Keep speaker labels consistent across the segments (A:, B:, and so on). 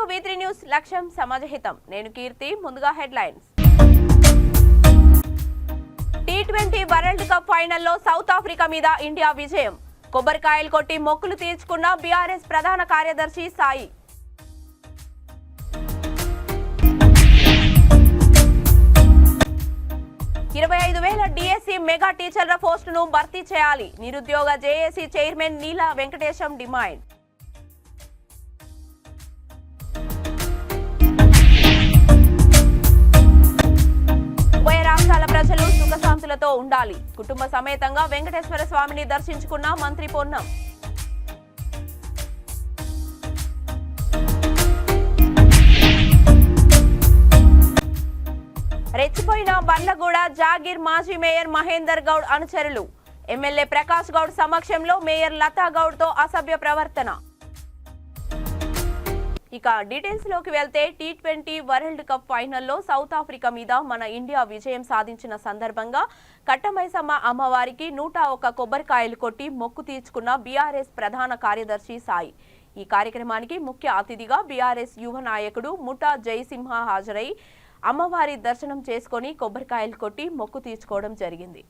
A: V3 news లక్ష్యం సమాజహితం. నేను కీర్తి. ముందుగా హెడ్లైన్స్. T20 వరల్డ్ కప్ ఫైనల్లో సౌత్ ఆఫ్రికా మీద ఇండియా విజయం. కొబ్బరికాయలు కొట్టి మొక్కులు తీర్చుకున్న బీఆర్ఎస్ ప్రధాన కార్యదర్శి సాయి. DSC మెగా టీచర్ల పోస్టును భర్తీ చేయాలి. నిరుద్యోగ జేఏసీ చైర్మన్ నీలా వెంకటేశం డిమాండ్. ఉభయ రాష్ట్రాల ప్రజలు సుఖశాంతులతో ఉండాలి. కుటుంబ సమేతంగా వెంకటేశ్వర స్వామిని దర్శించుకున్న మంత్రి పొన్నం. రెచ్చిపోయిన బండ్లగూడ జాగీర్ మాజీ మేయర్ మహేందర్ గౌడ్ అనుచరులు. ఎమ్మెల్యే ప్రకాష్ గౌడ్ సమక్షంలో మేయర్ లతా గౌడ్ తో అసభ్య ప్రవర్తన. ఇక డీటెయిల్స్ లోకి వెళ్తే T20 వరల్డ్ కప్ ఫైనల్లో సౌత్ ఆఫ్రికా మీద మన ఇండియా విజయం సాధించిన సందర్భంగా కట్టమైసమ్మ అమ్మవారికి 101 కొబ్బరికాయలు కొట్టి మొక్కు తీర్చుకున్న బీఆర్ఎస్ ప్రధాన కార్యదర్శి సాయి. ఈ కార్యక్రమానికి ముఖ్య అతిథిగా బీఆర్ఎస్ యువ నాయకుడు ముఠా జయసింహ హాజరై అమ్మవారి దర్శనం చేసుకుని కొబ్బరికాయలు కొట్టి మొక్కు తీర్చుకోవడం జరిగింది.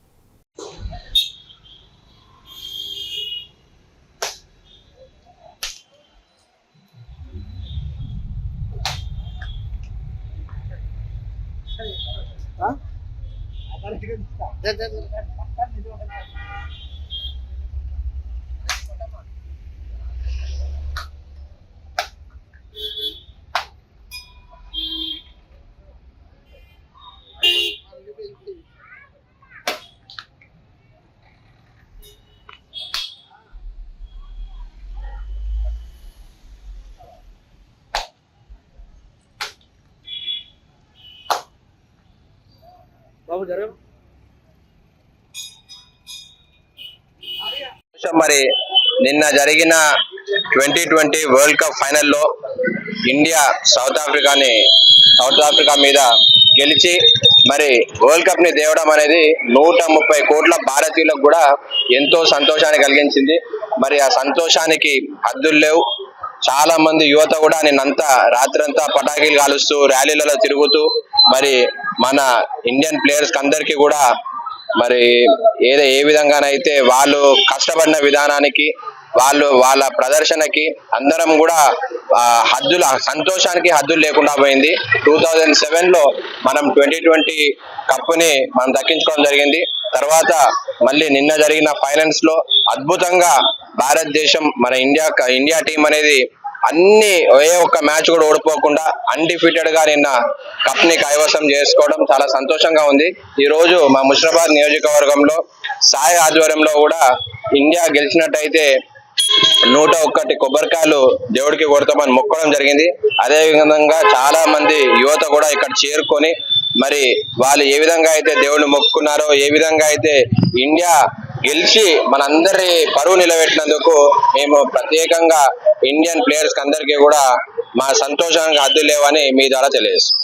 B: మరి నిన్న జరిగిన 2020 వరల్డ్ కప్ ఫైనల్లో ఇండియా సౌత్ ఆఫ్రికా మీద గెలిచి మరి వరల్డ్ కప్ ని తేవడం అనేది 130 కోట్ల భారతీయులకు కూడా ఎంతో సంతోషాన్ని కలిగించింది. మరి ఆ సంతోషానికి హద్దులు లేవు. చాలా మంది యువత కూడా నిన్నంతా రాత్రంతా పటాకీలు కాలుస్తూ ర్యాలీలలో తిరుగుతూ మరి మన ఇండియన్ ప్లేయర్స్ అందరికీ కూడా మరి ఏ విధంగానైతే వాళ్ళు కష్టపడిన విధానానికి వాళ్ళ ప్రదర్శనకి అందరం కూడా సంతోషానికి హద్దులు లేకుండా పోయింది. 2007లో మనం 2020 కప్ని మనం దక్కించుకోవడం జరిగింది. తర్వాత మళ్ళీ నిన్న జరిగిన ఫైనల్స్ లో అద్భుతంగా భారతదేశం మన ఇండియా టీం అనేది ఏ ఒక్క మ్యాచ్ కూడా ఓడిపోకుండా అన్డిఫీటెడ్ గా నిన్న కప్ ని కైవసం చేసుకోవడం చాలా సంతోషంగా ఉంది. ఈ రోజు మా ముషిరాబాద్ నియోజకవర్గంలో సాయి ఆధ్వర్యంలో కూడా ఇండియా గెలిచినట్టయితే 101 కొబ్బరికాయలు దేవుడికి కొడతామని మొక్కడం జరిగింది. అదే విధంగా చాలా మంది యువత కూడా ఇక్కడ చేరుకొని మరి వాళ్ళు ఏ విధంగా అయితే దేవుడిని మొక్కున్నారో, ఏ విధంగా అయితే ఇండియా గెలిచి మనందరి పరువు నిలబెట్టినందుకు మేము ప్రత్యేకంగా ఇండియన్ ప్లేయర్స్ అందరికీ కూడా మా సంతోషానికి హద్దులు లేవని మీ ద్వారా తెలియజేస్తాం.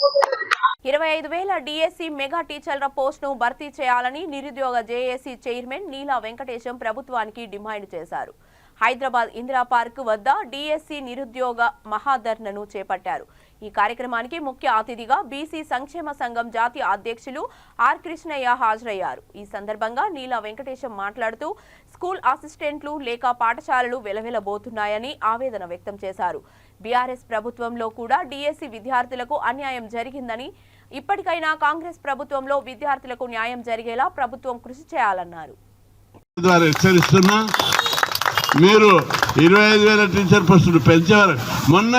A: 25,000 DSC మెగా టీచర్ల పోస్టును భర్తీ చేయాలని నిరుద్యోగ జేఏసీ చైర్మన్ నీలా వెంకటేశం ప్రభుత్వానికి డిమాండ్ చేశారు. హైదరాబాద్ ఇందిరా పార్క్ వద్ద DSC నిరుద్యోగ మహాధర్నాను చేపట్టారు. ఈ కార్యక్రమానికి ముఖ్య అతిథిగా బీసీ సంక్షేమ సంఘం జాతీయ అధ్యక్షులు ఆర్ కృష్ణయ్య హాజరయ్యారు. ఈ సందర్భంగా నీలా వెంకటేశం మాట్లాడుతూ స్కూల్ అసిస్టెంట్లు లేక పాఠశాలలు వెలవెలబోతున్నాయని ఆవేదన వ్యక్తం చేశారు. బీఆర్ఎస్ ప్రభుత్వంలో కూడా DSC విద్యార్థులకు అన్యాయం జరిగిందని, ఇప్పటికైనా కాంగ్రెస్ ప్రభుత్వంలో విద్యార్థులకు న్యాయం జరిగేలా ప్రభుత్వం కృషి చేయాలన్నారు.
C: మీరు 25,000 టీచర్ పోస్టులు పెంచేవారు. మొన్న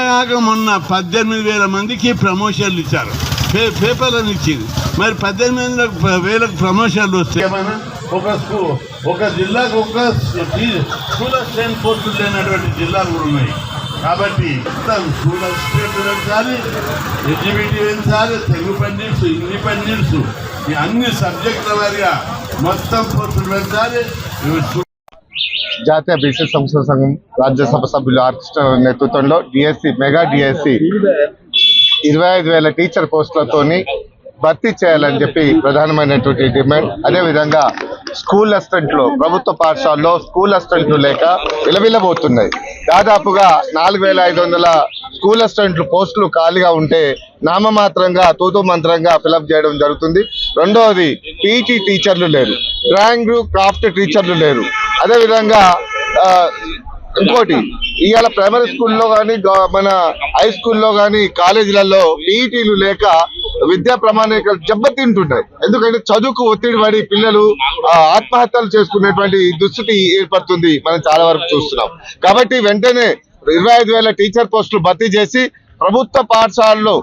C: 18,000 మందికి ప్రమోషన్లు ఇచ్చారు, పేపర్లను ఇచ్చింది. మరి 18,000 ప్రమోషన్లు వస్తే ఒక జిల్లాకు ఒక స్కూల్ అసిస్టెంట్ పోస్టులు లేనటువంటి జిల్లాలు కూడా ఉన్నాయి. కాబట్టి స్కూల్ అసిస్టెంట్ పెంచాలి, ఎడ్జిబిటీ పెంచాలి, తెలుగు పండిట్స్, హిందీ పండిట్స్, ఈ అన్ని సబ్జెక్టుల వారిగా మొత్తం పోస్టులు పెంచాలి.
D: జాతీయ బీసీ సంక్షేమ సంఘం రాజ్యసభ సభ్యులు ఆర్ కృష్ణ నేతృత్వంలో మెగా డిఎస్సి 25,000 టీచర్ పోస్టులతోని భర్తీ చేయాలని చెప్పి ప్రధానమైనటువంటి డిమాండ్. అదేవిధంగా స్కూల్ అసిస్టెంట్లు ప్రభుత్వ పాఠశాలలో స్కూల్ అసిస్టెంట్లు లేక విలవిలబోతున్నాయి. దాదాపుగా 4500 స్కూల్ అసిస్టెంట్లు పోస్టులు ఖాళీగా ఉంటే నామమాత్రంగా తూతూ మంత్రంగా ఫిలప్ చేయడం జరుగుతుంది. రెండవది పీఈటీ టీచర్లు లేరు, డ్రాయింగ్ క్రాఫ్ట్ టీచర్లు లేరు. అదేవిధంగా ఇంకోటి ఇవాళ ప్రైమరీ స్కూల్లో కానీ మన హై స్కూల్లో కానీ కాలేజీలలో పీఈటీలు లేక విద్యా ప్రమాణికలు దెబ్బతింటున్నాయి. ఎందుకంటే చదువుకు ఒత్తిడి పడి పిల్లలు ఆత్మహత్యలు చేసుకునేటువంటి దుస్థితి ఏర్పడుతుంది మనం చాలా వరకు చూస్తున్నాం. కాబట్టి వెంటనే 25,000 టీచర్ పోస్టులు భర్తీ చేసి ప్రభుత్వ పాఠశాలలో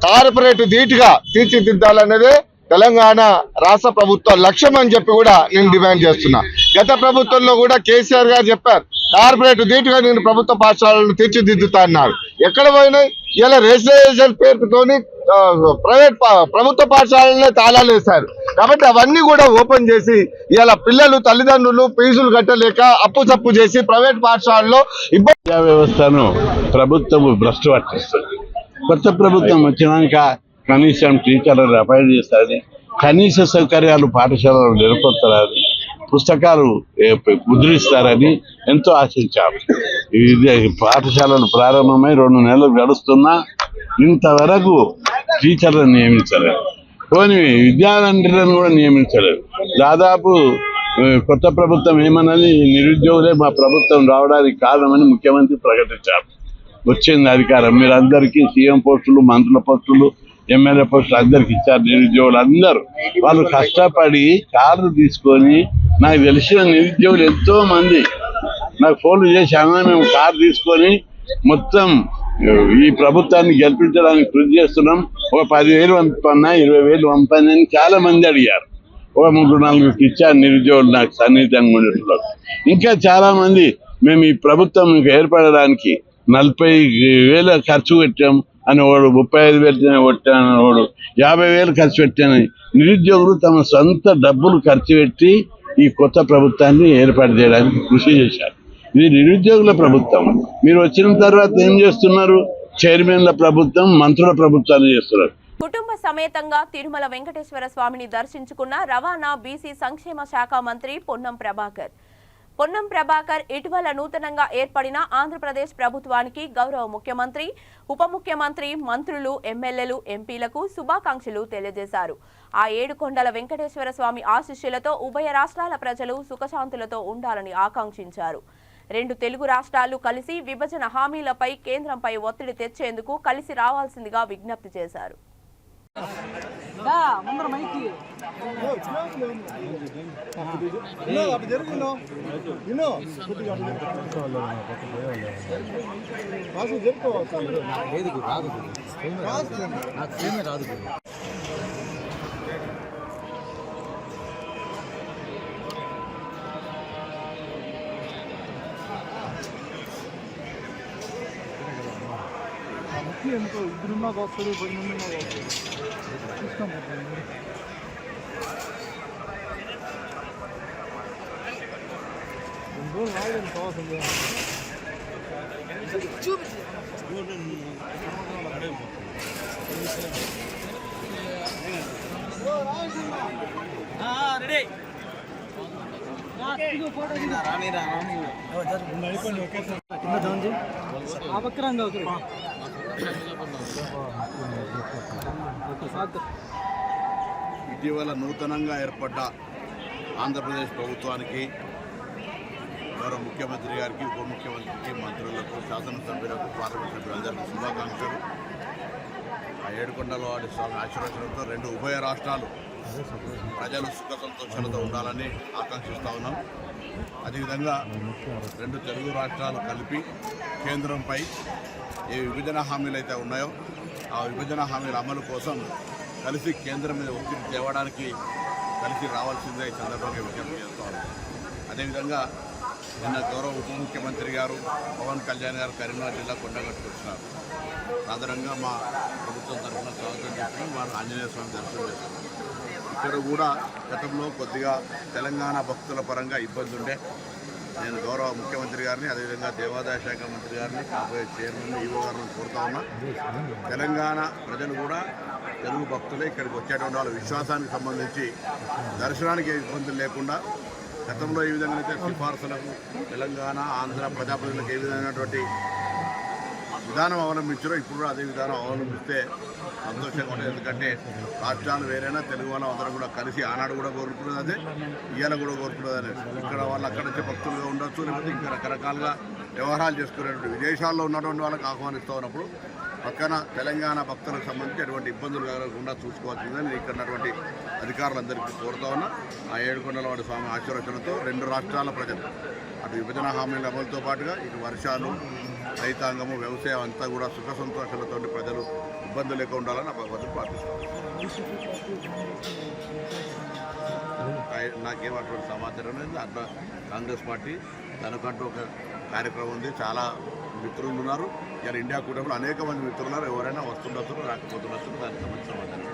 D: కార్పొరేట్ ధీటుగా తీర్చిదిద్దాలన్నదే తెలంగాణ రాష్ట్ర ప్రభుత్వ లక్ష్యం అని చెప్పి కూడా నేను డిమాండ్ చేస్తున్నా. గత ప్రభుత్వంలో కూడా కేసీఆర్ గారు చెప్పారు, కార్పొరేట్ ధీటుగా నేను ప్రభుత్వ పాఠశాలను తీర్చిదిద్దుతా అన్నారు. ఎక్కడ పోయినాయి? ఇలా రిజిస్ట్రేషన్ పేరుతోని ప్రభుత్వ పాఠశాలనే తాళాలు వేశారు. కాబట్టి అవన్నీ కూడా ఓపెన్ చేసి ఇలా పిల్లలు తల్లిదండ్రులు ఫీజులు కట్టలేక అప్పు చప్పు చేసి ప్రైవేట్ పాఠశాలలో
C: విద్యా వ్యవస్థను ప్రభుత్వం భ్రష్టు పట్టిస్తుంది. కొత్త ప్రభుత్వం వచ్చినాక కనీసం టీచర్లను అపాయింట్ చేస్తుంది, కనీస సౌకర్యాలు పాఠశాలలో నెలకొల్తారని, పుస్తకాలు ముద్రిస్తారని ఎంతో ఆశించాము. పాఠశాలలు ప్రారంభమై 2 నెలలు గడుస్తున్నా ఇంతవరకు టీచర్లను నియమించలేదు, పోనీ విద్యార్థులను కూడా నియమించలేదు. దాదాపు కొత్త ప్రభుత్వం ఏమన్నది, నిరుద్యోగులే మా ప్రభుత్వం రావడానికి కారణమని ముఖ్యమంత్రి ప్రకటించారు. వచ్చింది అధికారం, మీరు అందరికీ సీఎం పోస్టులు, మంత్రుల పోస్టులు, ఎమ్మెల్యే పోస్టులు అందరికి ఇచ్చారు. నిరుద్యోగులు అందరూ వాళ్ళు కష్టపడి కార్లు తీసుకొని, నాకు తెలిసిన నిరుద్యోగులు ఎంతో మంది నాకు ఫోన్లు చేసి మేము కారు తీసుకొని మొత్తం ఈ ప్రభుత్వాన్ని గెలిపించడానికి కృషి చేస్తున్నాం, ఒక 10,000 పంపన్నా 20,000 పంపని అని చాలా మంది అడిగారు. ఒక 3-4 ఇచ్చారు నిరుద్యోగులు నాకు సన్నిహితంగా ఉండేట్లు. ఇంకా చాలా మంది మేము ఈ ప్రభుత్వం ఏర్పడడానికి 40,000 ఖర్చు పెట్టాం అని వాడు, 35,000 పెట్టాను వాడు, 50,000 ఖర్చు పెట్టాను. నిరుద్యోగులు తమ సొంత డబ్బులు ఖర్చు పెట్టి ఈ కొత్త ప్రభుత్వాన్ని ఏర్పాటు చేయడానికి కృషి చేశారు. ఇది నిరుద్యోగుల ప్రభుత్వం. మీరు వచ్చిన తర్వాత ఏం చేస్తున్నారు? చైర్మన్ల ప్రభుత్వం, మంత్రుల ప్రభుత్వాన్ని చేస్తున్నారు.
A: కుటుంబ సమేతంగా తిరుమల వెంకటేశ్వర స్వామిని దర్శించుకున్న రవాణా బీసీ సంక్షేమ శాఖ మంత్రి పొన్నం ప్రభాకర్ ఇటీవల నూతనంగా ఏర్పడిన ఆంధ్రప్రదేశ్ ప్రభుత్వానికి గౌరవ ముఖ్యమంత్రి, ఉప ముఖ్యమంత్రి, మంత్రులు, ఎమ్మెల్యేలు, ఎంపీలకు శుభాకాంక్షలు తెలియజేశారు. ఆ 7 కొండల వెంకటేశ్వర స్వామి ఆశీస్సులతో ఉభయ రాష్ట్రాల ప్రజలు సుఖశాంతులతో ఉండాలని ఆకాంక్షించారు. 2 తెలుగు రాష్ట్రాలు కలిసి విభజన హామీలపై కేంద్రంపై ఒత్తిడి తెచ్చేందుకు కలిసి రావాల్సిందిగా విజ్ఞప్తి చేశారు.
E: ఇద్దరున్నా వస్తుంది, 10 మంది వస్తుంది.
F: ఇటీవల నూతనంగా ఏర్పడ్డ ఆంధ్రప్రదేశ్ ప్రభుత్వానికి, గౌరవ ముఖ్యమంత్రి గారికి, ఉప ముఖ్యమంత్రికి, మంత్రులకు, శాసనసభ్యులకు, పార్లమెంట్ సభ్యులందరికీ శుభాకాంక్షలు. ఆ 7 కొండల వాడి స్వామి ఆశీర్వచనంతో 2 ఉభయ రాష్ట్రాలు ప్రజలు సుఖ సంతోషాలతో ఉండాలని ఆకాంక్షిస్తూ ఉన్నాం. అదేవిధంగా 2 తెలుగు రాష్ట్రాలు కలిపి కేంద్రంపై ఏ విభజన హామీలు అయితే ఉన్నాయో ఆ విభజన హామీల అమలు కోసం కలిసి కేంద్రం మీద ఒత్తిడి తేవడానికి కలిసి రావాల్సిందే ఈ సందర్భంగా విజ్ఞప్తి చేస్తూ ఉన్నాం. అదేవిధంగా నిన్న గౌరవ ఉప ముఖ్యమంత్రి గారు పవన్ కళ్యాణ్ గారు కరీంనగర్ జిల్లా కొండగట్టుకు వచ్చినారు. సాధారణంగా మా ప్రభుత్వం తరఫున స్వాగతం చెప్పి వారు ఆంజనేయ స్వామి దర్శనం చేశారు. ఇక్కడ కూడా గతంలో కొద్దిగా తెలంగాణ భక్తుల పరంగా ఇబ్బంది ఉండే, నేను గౌరవ ముఖ్యమంత్రి గారిని అదేవిధంగా దేవాదాయ శాఖ మంత్రి గారిని కాబోయే చైర్మన్ ఈవో గారిని కోరుతా ఉన్నా. తెలంగాణ ప్రజలు కూడా తెలుగు భక్తులే ఇక్కడికి వచ్చేటువంటి వాళ్ళ విశ్వాసానికి సంబంధించి దర్శనానికి ఇబ్బందులు లేకుండా గతంలో ఏ విధంగా అయితే సిఫార్సులకు తెలంగాణ ఆంధ్ర ప్రజాప్రతినిధులకు ఏ విధమైనటువంటి విధానం అవలంబించారో ఇప్పుడు కూడా అదే విధానం అవలంబిస్తే సంతోషంగా ఉంటుంది. ఎందుకంటే రాష్ట్రాలు వేరైనా తెలుగు వాళ్ళం అందరం కూడా కలిసి ఆనాడు కూడా కోరుకున్నది అదే, ఇవాళ కూడా కోరుకున్నది అదే. ఇక్కడ వాళ్ళు అక్కడి నుంచి భక్తులుగా ఉండొచ్చు, లేకపోతే ఇంకా రకరకాలుగా వ్యవహారాలు చేసుకునేటువంటి విదేశాల్లో ఉన్నటువంటి వాళ్ళకి ఆహ్వానిస్తూ ఉన్నప్పుడు పక్కన తెలంగాణ భక్తులకు సంబంధించి ఎటువంటి ఇబ్బందులు కలగకుండా చూసుకోవాల్సిందని నేను ఇక్కడ ఉన్నటువంటి అధికారులందరికీ కోరుతా ఉన్నా. ఆ ఏడుకొండలవాడి స్వామి ఆశీర్వచనతో రెండు రాష్ట్రాల ప్రజలు అటు విభజన హామీల అమలుతో పాటుగా ఇటు వర్షాలు, రైతాంగము, వ్యవసాయం అంతా కూడా సుఖ సంతోషాలతో ప్రజలు ఇబ్బందులు లేకుండా ఉండాలని నా భగవంతుడు ప్రార్థిస్తాను. నాకేం అటువంటి సమాచారం లేదు. అట్లా కాంగ్రెస్ పార్టీ తనకంటూ ఒక కార్యక్రమం ఉంది. చాలా మిత్రులు ఉన్నారు. ఇలా ఇండియా కూటమిలో అనేక మంది మిత్రులు ఉన్నారు. ఎవరైనా వస్తుండొచ్చు, రాకపోతుండొచ్చు. దానికి సంబంధించిన సమాచారం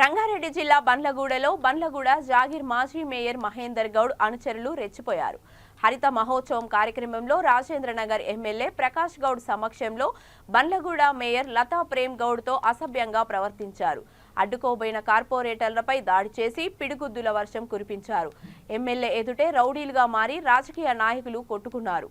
A: రంగారెడ్డి జిల్లా బండ్లగూడ జాగీర్ మాజీ మేయర్ మహేందర్ గౌడ్ అనుచరులు రెచ్చిపోయారు. హరిత మహోత్సవం కార్యక్రమంలో రాజేంద్రనగర్ ఎమ్మెల్యే ప్రకాష్ గౌడ్ సమక్షంలో బండ్లగూడ మేయర్ లతా ప్రేమ్ గౌడ్తో అసభ్యంగా ప్రవర్తించారు. అడ్డుకోబోయిన కార్పొరేటర్లపై దాడి చేసి పిడిగుద్దుల వర్షం కురిపించారు. ఎమ్మెల్యే ఎదుటే రౌడీలుగా మారి రాజకీయ నాయకులు కొట్టుకున్నారు.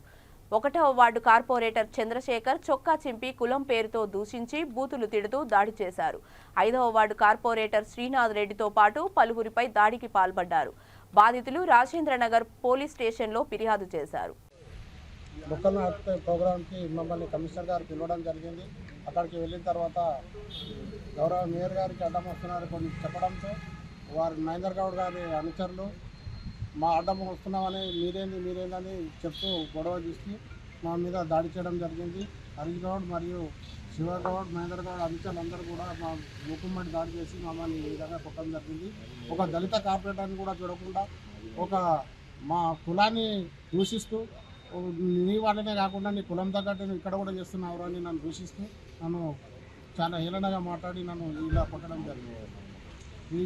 A: 1వ వార్డు కార్పొరేటర్ చంద్రశేఖర్ చొక్కా చింపి కులం పేరుతో దూషించి బూతులు తిడుతూ దాడి చేశారు. 5వ వార్డు కార్పొరేటర్ శ్రీనాథ్ రెడ్డితో పాటు పలువురిపై దాడికి పాల్పడ్డారు. బాధితులు రాజేంద్రనగర్ పోలీస్ స్టేషన్లో ఫిర్యాదు చేశారు.
G: మొక్కల నాటే ప్రోగ్రాంకి మమ్మల్ని కమిషనర్ గారు పిలవడం జరిగింది. అక్కడికి వెళ్ళిన తర్వాత గౌరవ మేయర్ గారికి అడ్డం వస్తున్నారు కొన్ని చెప్పడంతో వారు మహేందర్ గౌడ్ గారి అనుచరులు మా అడ్డం వస్తున్నామని మీరేందని చెప్తూ గొడవ తీసుకు మా మీద దాడి చేయడం జరిగింది. హరీష్ గౌడ్ మరియు శివగౌడ్, మహేందర్ గౌడ్ అనుచరులందరూ కూడా మా మూకుమ్మడి దాడి చేసి మమ్మల్ని ఈ విధంగా కొట్టడం జరిగింది. ఒక దళిత కార్పొరేటర్ని కూడా చూడకుండా ఒక మా కులాన్ని దూషిస్తూ నీ వాళ్ళనే కాకుండా నీ కులం తగ్గట్టు నువ్వు ఇక్కడ కూడా చేస్తున్నావు అని నన్ను దూషిస్తూ నన్ను చాలా హీలనగా మాట్లాడి నన్ను ఇలా కొట్టడం జరిగింది.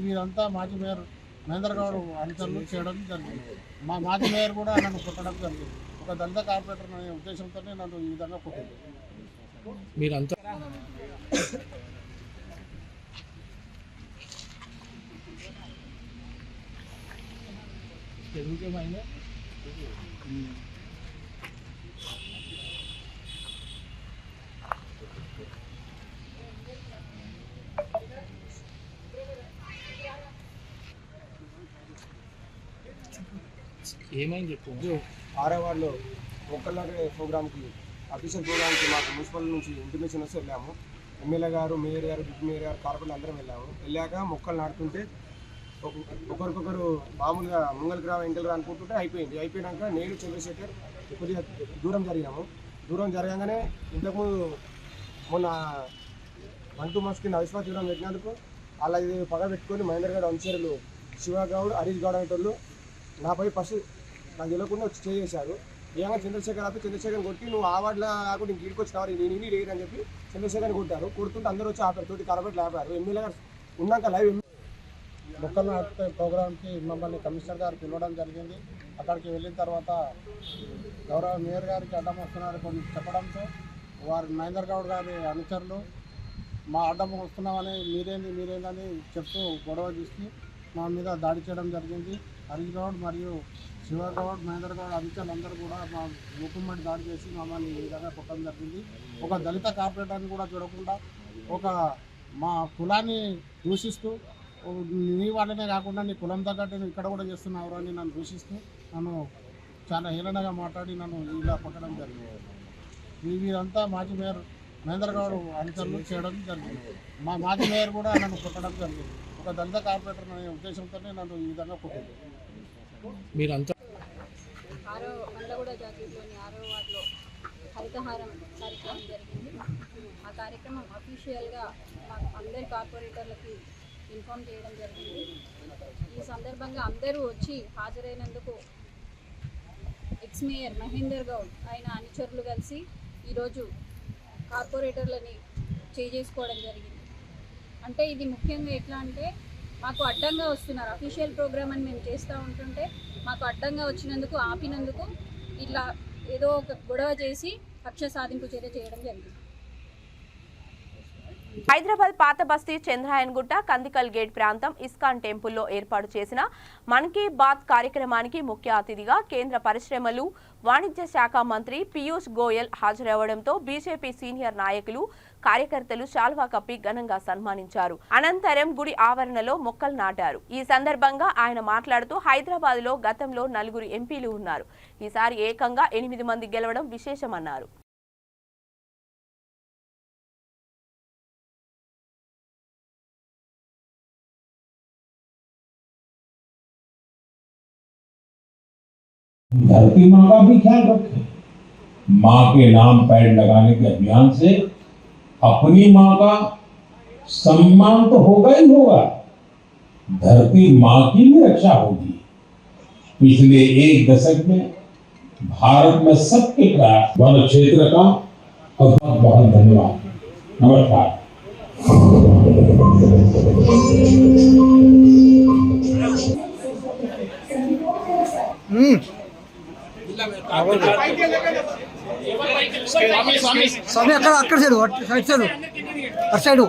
G: వీరంతా మాజీ మేయర్ మహేందర్ గౌడ్ అనుచరులు చేయడం జరిగింది. మా మాజీ మేయర్ కూడా నన్ను కొట్టడం జరిగింది. ఒక దళిత కార్పొరేటర్ అనే ఉద్దేశంతోనే నన్ను ఈ విధంగా కొట్టింది.
E: మీరంతా ఏమైంది చెప్పు.
G: 6వ వార్డులో మొక్కల నాటే ప్రోగ్రామ్కి అఫీషియల్ ప్రోగ్రామ్కి మాకు మున్సిపల్ నుంచి ఇంటిమేషన్ వస్తే వెళ్ళాము. ఎమ్మెల్యే గారు, మేయర్ గారు, డిప్యూటీ మేయర్ గారు, కార్పొరేటర్ అందరం వెళ్ళాము. వెళ్ళాక మొక్కలు నాటుతుంటే ఒకరికొకరు మామూలుగా ముంగల్ గ్రామ ఇంటల్ అనుకుంటుంటే అయిపోయినాక నేను చంద్రశేఖర్ కొద్దిగా దూరం జరగగానే ఇంతకుముందు మొన్న 1-2 months కింద అవిశ్వాస తీవ్రం పెట్టినందుకు అలా ఇది పగ పెట్టుకొని మహేందర్ గౌడ్ అనుచరులు శివగౌడ్, హరీష్ గౌడ్ అనేటోళ్ళు నాపై ఫస్ట్ నాకు తెలియకుండా వచ్చి చేశారు. ఏమైనా చంద్రశేఖర్ కొట్టి నువ్వు ఆ వార్డులో కాకుండా ఇంక ఇంటికి వచ్చినావు నేను లేదని చెప్పి చంద్రశేఖర్ని కొట్టారు. కొడుతుంటే అందరూ వచ్చి ఆపారు, తోటి కార్పొరేట్లు ఆపారు. ఎమ్మెల్యే గారు ఉన్నాక లైవ్ మొక్కల నాటే ప్రోగ్రాంకి మమ్మల్ని కమిషనర్ గారు పిలవడం జరిగింది. అక్కడికి వెళ్ళిన తర్వాత గౌరవ మేయర్ గారికి అడ్డం వస్తున్నారు కొన్ని చెప్పడంతో వారు మహేందర్ గౌడ్ గారి అనుచరులు మా అడ్డం వస్తున్నామని మీరేందని చెప్తూ గొడవ తీసుకు మా మీద దాడి చేయడం జరిగింది. హరీష్ గౌడ్ మరియు శివగౌడ్, మహేందర్ గౌడ్ అనుచరులందరూ కూడా మా మూకుమ్మడి దాడి చేసి మమ్మల్ని ఈ విధంగా కొట్టడం జరిగింది. ఒక దళిత కార్పొరేటర్ని కూడా చూడకుండా ఒక మా కులాన్ని దూషిస్తూ నీ వాళ్ళనే కాకుండా నీ కులం తగ్గట్టు నువ్వు ఇక్కడ కూడా చేస్తున్నావు అని నన్ను దూషిస్తూ నన్ను చాలా హీలనగా మాట్లాడి నన్ను ఇలా కొట్టడం జరిగింది. వీరంతా మాజీ మేయర్ మహేందర్ గౌడ్ అనుచరులు చేయడం జరిగింది. మా మాజీ మేయర్ కూడా నన్ను కొట్టడం జరిగింది. ఒక దళిత కార్పొరేటర్ అనే ఉద్దేశంతోనే నన్ను ఈ విధంగా కొట్టింది.
E: మీరంతా
H: బండ్లగూడ జాతీయంలోని 6వ వార్డులో హరితహారం కార్యక్రమం జరిగింది. ఆ కార్యక్రమం అఫీషియల్గా అందరి కార్పొరేటర్లకి ఇన్ఫామ్ చేయడం జరిగింది. ఈ సందర్భంగా అందరూ వచ్చి హాజరైనందుకు ఎక్స్ మేయర్ మహేందర్ గౌడ్ ఆయన అనుచరులు కలిసి ఈరోజు కార్పొరేటర్లని చేసుకోవడం జరిగింది. అంటే ఇది ముఖ్యంగా ఎట్లా అంటే మాకు అడ్డంగా వస్తున్నారు. అఫీషియల్ ప్రోగ్రామ్ అని మేము చేస్తూ ఉంటుంటే మాకు అడ్డంగా వచ్చినందుకు, ఆపినందుకు ఇట్లా ఏదో ఒక గొడవ చేసి కక్ష సాధింపు చర్య చేయడం జరిగింది.
A: హైదరాబాద్ పాత బస్తీ, చంద్రాయన్గుట్ట, కందికల్ గేట్ ప్రాంతం ఇస్కాన్ టెంపుల్లో ఏర్పాటు చేసిన మన్ కీ బాత్ కార్యక్రమానికి ముఖ్య అతిథిగా కేంద్ర పరిశ్రమలు, వాణిజ్య శాఖ మంత్రి పీయూష్ గోయల్ హాజరవడంతో బీజేపీ సీనియర్ నాయకులు, కార్యకర్తలు శాల్వా కప్పి ఘనంగా సన్మానించారు. అనంతరం గుడి ఆవరణలో మొక్కలు నాటారు. ఈ సందర్భంగా ఆయన మాట్లాడుతూ హైదరాబాద్ లో గతంలో 4 ఎంపీలు ఉన్నారు, ఈసారి ఏకంగా 8 మంది గెలవడం విశేషమన్నారు.
I: धरती माँ का भी ख्याल रखें। माँ के नाम पेड़ लगाने के अभियान से अपनी माँ का सम्मान तो होगा ही होगा, धरती माँ की भी रक्षा होगी। पिछले 1 दशक में भारत में सबके प्रयास, वन क्षेत्र का बहुत बहुत धन्यवाद। नमस्कार।
J: स्वामी अక్కడ సైడ్ సైడ్ అటు సైడ్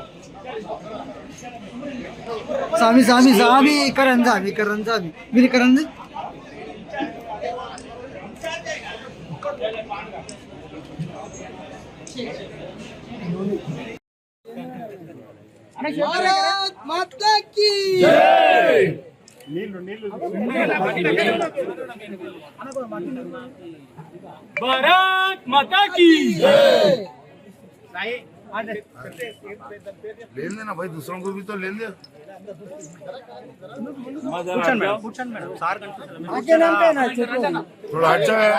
J: స్వామి స్వామి స్వామి ఇక్కడ స్వామి మీరు ఇక్కడ రండి. భారత్ మాతా కీ జై.
K: भारत माता की जय.
F: लेन देना भाई, दूसरों को भी तो लेन दे। थोड़ा अच्छा है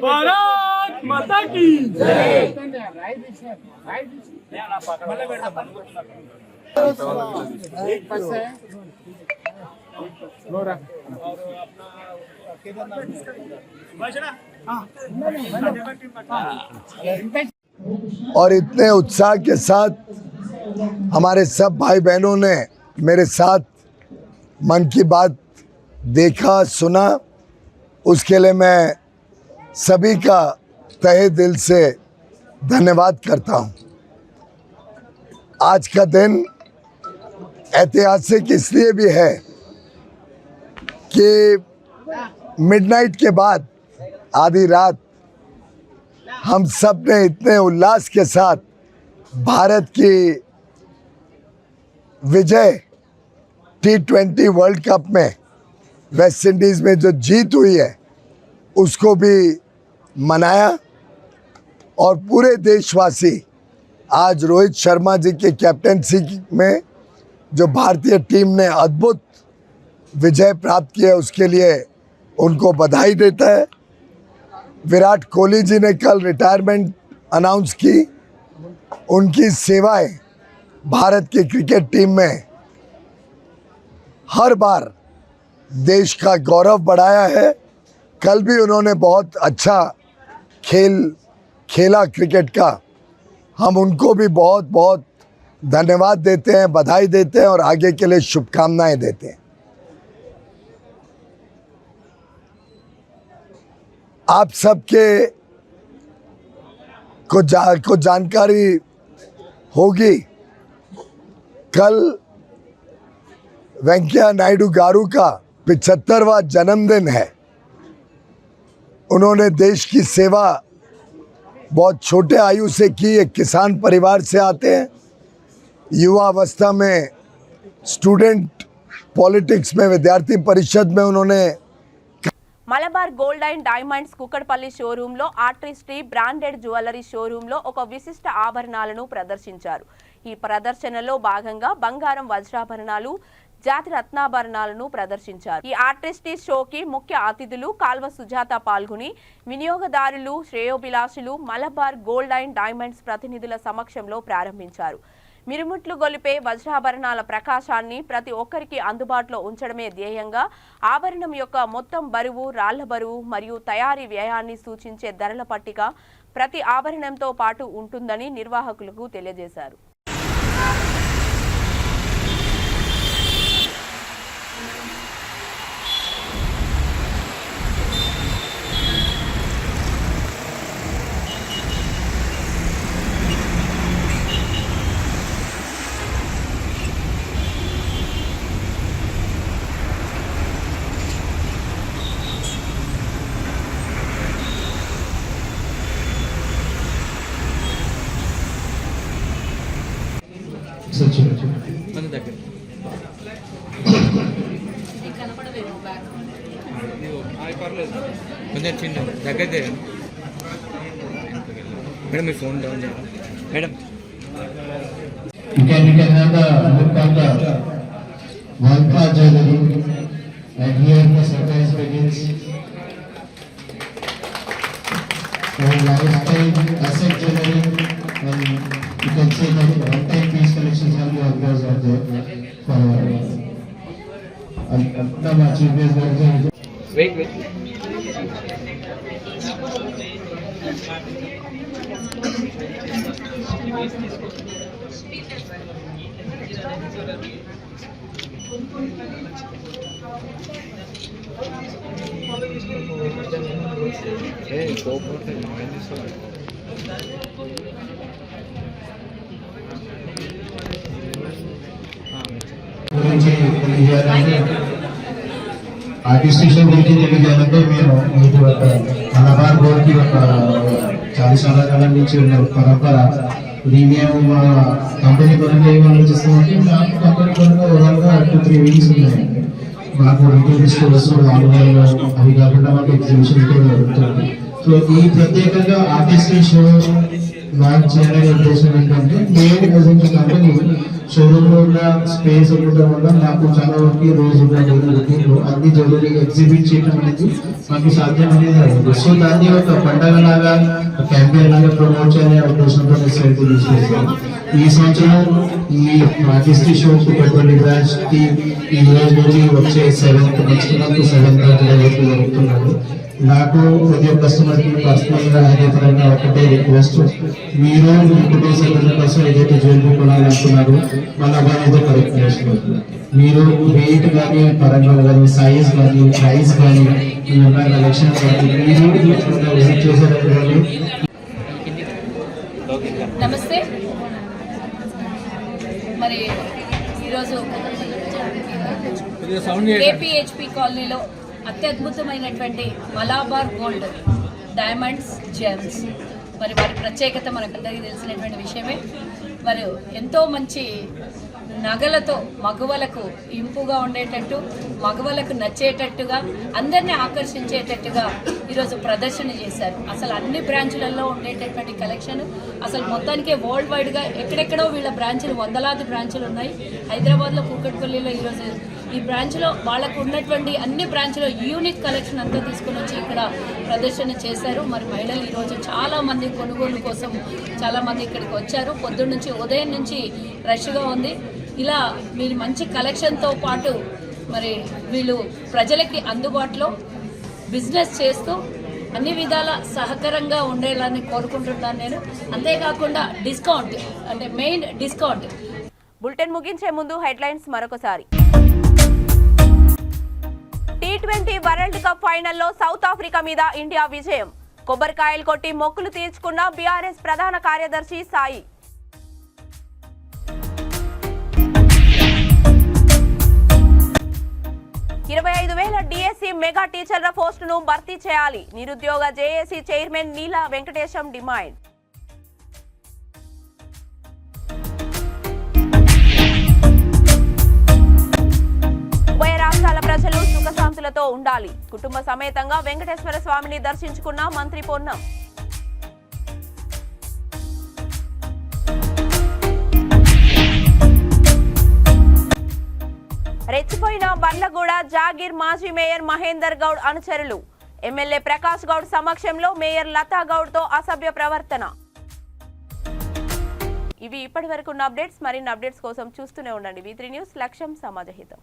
K: भारत माता की जय.
L: और इतने उत्साह के साथ हमारे सब भाई बहनों ने मेरे साथ मन की बात देखा, सुना, उसके लिए मैं सभी का तहे दिल से धन्यवाद करता हूं। आज का दिन ऐतिहासिक इसलिए भी है कि मिडनाइट के बाद आधी रात हम सब ने इतने उल्लास के साथ भारत की विजय T20 वर्ल्ड कप में वेस्ट इंडीज़ में जो जीत हुई है उसको भी मनाया। और पूरे देशवासी आज रोहित शर्मा जी के कैप्टनसी में जो भारतीय टीम ने अद्भुत विजय प्राप्त किया उसके लिए उनको बधाई देता है। विराट कोहली जी ने कल रिटायरमेंट अनाउंस की। उनकी सेवाएं भारत की क्रिकेट टीम में हर बार देश का गौरव बढ़ाया है। कल भी उन्होंने बहुत अच्छा खेला क्रिकेट का। हम उनको भी बहुत बहुत धन्यवाद देते हैं, बधाई देते हैं और आगे के लिए शुभकामनाएं देते हैं। आप सबके को जानकारी होगी, कल वेंकैया नायडू गारू का 75वां जन्मदिन है। उन्होंने देश की सेवा बहुत छोटे आयु से की। एक किसान परिवार से आते हैं, युवा अवस्था में स्टूडेंट पॉलिटिक्स में विद्यार्थी परिषद में उन्होंने
A: Malabar gold and diamonds Kukkadapalli షోరూంలో ఆర్టిస్ట్రీ బ్రాండెడ్ జ్యువెలరీ షోరూంలో ఒక విశిష్ట ఆభరణాలను ప్రదర్శించారు. ఈ ప్రదర్శనలో భాగంగా బంగారం వజ్రాభరణాలు, జాతి రత్నాభరణాలను ప్రదర్శించారు. ఈ ఆర్టిస్టీ షోకి ముఖ్య అతిథులు కాల్వ సుజాత పాల్గొని వినియోగదారులు, శ్రేయోభిలాషులు మలబార్ గోల్డ్ అండ్ డైమండ్స్ ప్రతినిధుల సమక్షంలో ప్రారంభించారు. మిరుముట్లు గొలిపే వజ్రాభరణాల ప్రకాశాన్ని ప్రతి ఒక్కరికి అందుబాటులో ఉంచడమే ధ్యేయంగా ఆభరణం యొక్క మొత్తం బరువు, రాళ్ల బరువు మరియు తయారీ వ్యయాన్ని సూచించే ధరల పట్టిక ప్రతి ఆభరణంతో పాటు ఉంటుందని నిర్వాహకులకు తెలియజేశారు.
E: కొంచెం చిన్న దగ్గర మేడం మీ ఫోన్ డౌన్ చేయాలి madam.
I: You can have a look at the Valpa jewelry, and here the surprise begins. Lifestyle asset jewelry, and you can see that one-time piece collections have been organized out there for
E: wait. Hey, go for it.
I: ఆర్టిస్టిషన్ గురించి తెలియజేయాలంటే మేము ఇది ఒక Malabar gold కి ఒక చాలా కాలం నుంచి ఉన్న పరంపర. ఇది మేము మా కంపెనీ పరంగా ఏం ఆలోచిస్తామంటే మాకు కంపెనీ పరంగా ఓవరాల్గా 2-3 వీక్స్ ఉన్నాయండి. మాకు రిటైల్ స్టోర్స్ ఆన్లైన్ అవి కాకుండా మాకు ఎగ్జిబిషన్ కూడా జరుగుతుంది. సో ఈ ప్రత్యేకంగా ఆర్టిస్ట్ షో లాంచ్ చేయాలనే ఉద్దేశం ఏంటంటే నేను కంపెనీ షోరూమ్ లో ఉన్న స్పేస్ ఉండడం వల్ల నాకు చాలా వరకు రోజు అన్ని జ్యువెలరీ ఎగ్జిబిట్ చేయడం అనేది మాకు సాధ్యం అనేది అయింది. సో దాన్ని ఒక పండగ లాగా క్యాంపెయిన్ లాగా ప్రమోట్ చేయాలనే ఉద్దేశంతో తీసుకొచ్చాను. ఈ సంవత్సరం ఈ ఆర్టిస్ట్ షో పెట్టుబడి బ్రాంచ్ కి ఈ రోజు నుంచి వచ్చే 7th నెక్స్ట్ మంత్ 7th జరుగుతున్నాడు. నాకు ప్రతి ఒక్క కస్టమర్ కి పర్సనల్ గా అదేవిధంగా ఒకటే రిక్వెస్ట్, మీరు కుటుంబ సభ్యుల కోసం ఏదైతే జ్యువెలరీ కొనాలనుకున్నారు మళ్ళీ ఏదో కరెక్ట్ చేసుకోండి. మీరు వెయిట్ కానీ పరంగా కానీ సైజ్ కానీ ప్రైస్ కానీ ఉన్న కలెక్షన్ కానీ మీరు విజిట్ చేసేటప్పుడు.
H: నమస్తే. మరి ఈరోజు కేపీహెచ్పి కాలనీలో అత్యద్భుతమైనటువంటి మలబార్ గోల్డ్ డైమండ్స్ జెమ్స్, మరి వారి ప్రత్యేకత మనకందరికీ తెలిసినటువంటి విషయమే. మరి ఎంతో మంచి నగలతో మగవలకు ఇంపుగా ఉండేటట్టు, మగవలకు నచ్చేటట్టుగా, అందరినీ ఆకర్షించేటట్టుగా ఈరోజు ప్రదర్శన చేశారు. అసలు అన్ని బ్రాంచులలో ఉండేటటువంటి కలెక్షన్ అసలు మొత్తానికే వరల్డ్ వైడ్గా ఎక్కడెక్కడో వీళ్ళ బ్రాంచులు, వందలాది బ్రాంచులు ఉన్నాయి. హైదరాబాద్లో కూకట్పల్లిలో ఈరోజు ఈ బ్రాంచ్లో వాళ్ళకు ఉన్నటువంటి అన్ని బ్రాంచ్లో యూనిక్ కలెక్షన్ అంతా తీసుకుని వచ్చి ఇక్కడ ప్రదర్శన చేశారు. మరి మహిళలు ఈరోజు చాలామంది కొనుగోలు కోసం చాలామంది ఇక్కడికి వచ్చారు. పొద్దున్న నుంచి ఉదయం నుంచి రష్గా ఉంది. ఇలా మీరు మంచి కలెక్షన్తో పాటు మరి వీళ్ళు ప్రజలకి అందుబాటులో బిజినెస్ చేస్తూ అన్ని విధాల సహకారంగా ఉండేలాని కోరుకుంటున్నాను నేను. అంతేకాకుండా డిస్కౌంట్ అంటే మెయిన్ డిస్కౌంట్.
A: బులెటిన్ ముగించే ముందు హెడ్లైన్స్ మరొకసారి. T20 వరల్డ్ కప్ ఫైనల్లో సౌత్ ఆఫ్రికా మీద ఇండియా విజయం. కొబ్బరికాయలు కొట్టి మొక్కులు తీర్చుకున్న బీఆర్ఎస్ ప్రధాన కార్యదర్శి సాయి. DSC మెగా టీచర్ల పోస్టును భర్తీ చేయాలి. నిరుద్యోగ జేఏసీ చైర్మన్ నీలా వెంకటేశం డిమాండ్. ఉభయ రాష్ట్రాల ప్రజలు సుఖశాంతులతో ఉండాలి. కుటుంబ సమేతంగా వెంకటేశ్వర స్వామిని దర్శించుకున్న మంత్రి పొన్నం. రెచ్చిపోయిన బండ్లగూడ జాగీర్ మాజీ మేయర్ మహేందర్ గౌడ్ అనుచరులు. ఎమ్మెల్యే ప్రకాష్ గౌడ్ సమక్షంలో మేయర్ లతా గౌడ్తో అసభ్య ప్రవర్తన. ఇవి ఇప్పటివరకు ఉన్న అప్డేట్స్. మరిన్ని అప్డేట్స్ కోసం చూస్తూనే ఉండండి V3 న్యూస్. లక్ష్యం సమాజహితం.